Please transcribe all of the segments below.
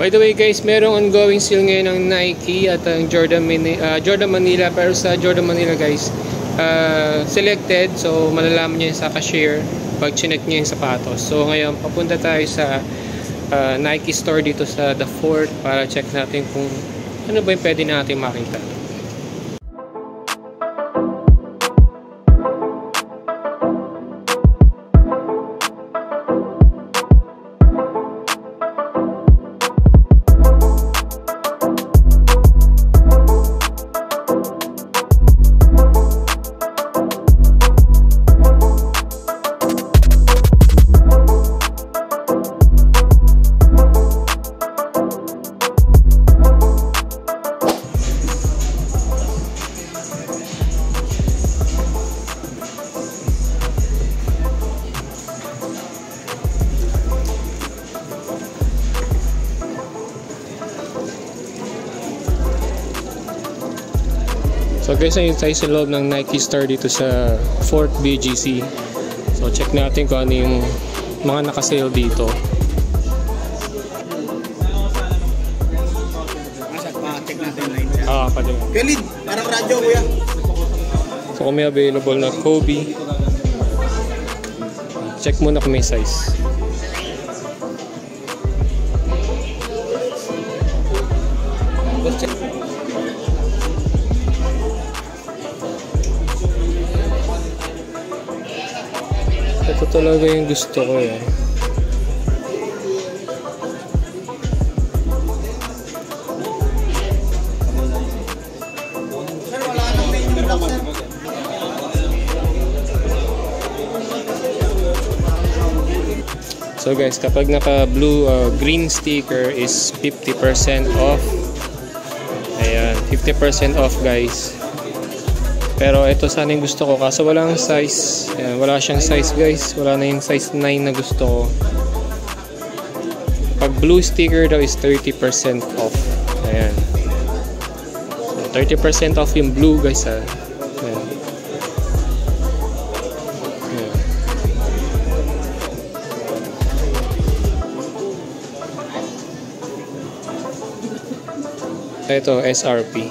By the way guys, merong ongoing sale ngayon ng Nike at ang Jordan Manila. Pero sa Jordan Manila guys, selected. So malalaman nyo yun sa cashier pag chinek nyo yung sapatos. So ngayon papunta tayo sa Nike store dito sa The Fort para check natin kung ano ba yung pwede natin makita. So guys, ayun tayo sa loob ng Nike store dito sa Fort BGC. So check natin kung ano yung mga nakasale dito. Check natin line. Pwede. Kelid, parang radyo kuya. So kung may available na Kobe, check muna kung may size. Ito talaga yung gusto ko eh. So guys, kapag naka blue green sticker is 50% off. Ayan, 50% off guys. Pero ito sana yung gusto ko kaso walang size. Ayan, wala siyang size guys. Wala na yung size 9 na gusto ko. Pag blue sticker daw is 30% off. Ayan. So, 30% off yung blue guys ha. Ayan. Ayan. Ito SRP.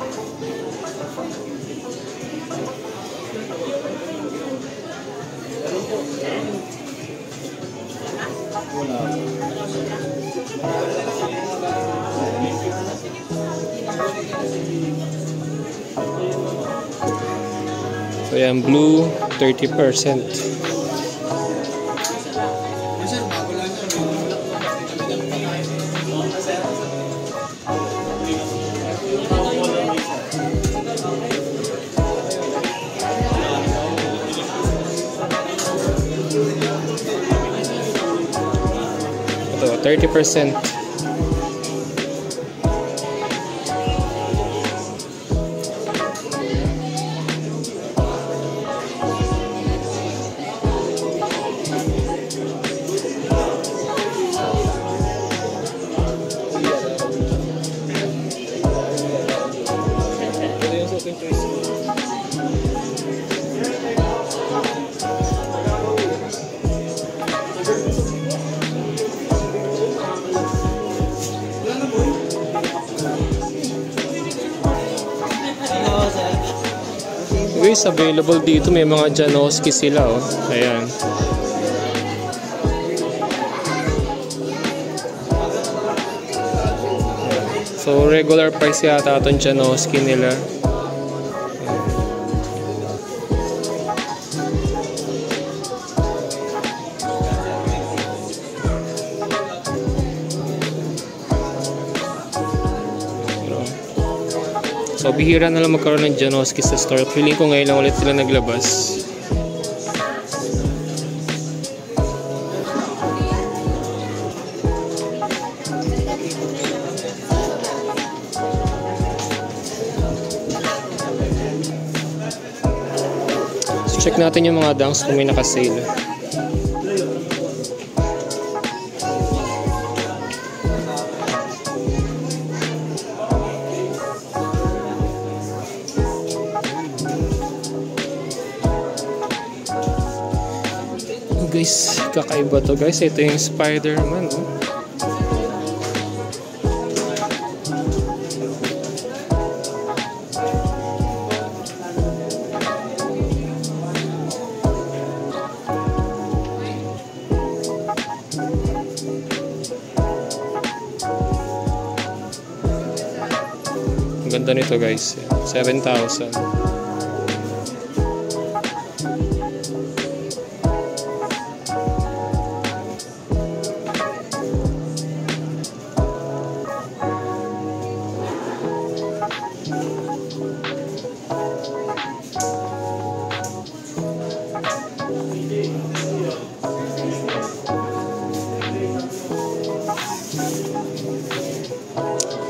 So yan, blue 30%. Ito 30%. Guys, available dito may mga Janoski sila oh. Ayan. So regular price yata itong Janoski nila. So bihira na lang magkaroon ng Janoski sa store. Feeling ko ngayon lang ulit sila naglabas. So check natin yung mga dunks kung may nakasale. Guys, kakaiba to guys. Ito yung Spider-Man oh. Ganda nito guys. 7,000.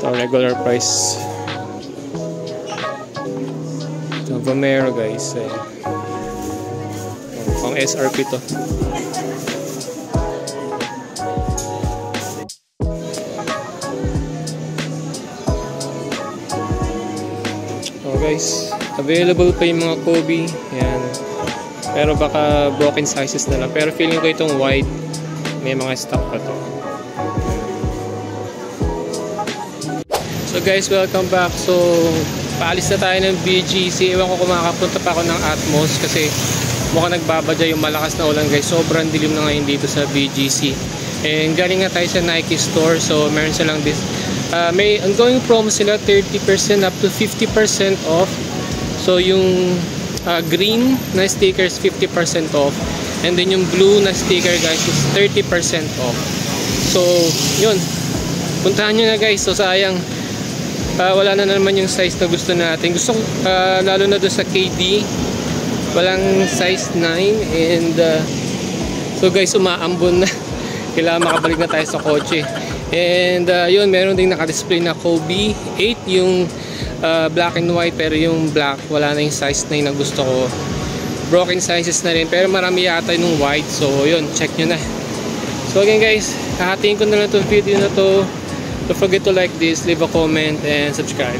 Ito, regular price. Ito, Vomero guys. Pang SRP to. Oh guys, available pa yung mga Kobe. Yan. Pero baka broken sizes na lang. Pero feeling ko itong white, may mga stock pa to. So guys, welcome back. So, paalis na tayo ng BGC. Ewan ko kung makakapunta pa ako ng Atmos kasi mukhang nagbabadya yung malakas na ulan guys. Sobrang dilim na ngayon dito sa BGC. And galing nga tayo sa Nike store. So, meron silang this. May ongoing promo sila, 30% up to 50% off. So, yung green na stickers 50% off. And then yung blue na sticker guys is 30% off. So, yun. Puntahan nyo na guys. So, sayang. Wala na naman yung size na gusto natin. Gusto lalo na doon sa KD walang size 9 and so guys umaambon na. Kailangan makabalik na tayo sa kotse. And yun, meron ding naka-display na Kobe 8 yung black and white, pero yung black wala na yung size 9 na gusto ko. Broken sizes na rin, pero marami yata yung white. So yun, check nyo na. So again guys, hahatiin ko na lang itong video na to. Don't forget to like this, leave a comment, and subscribe.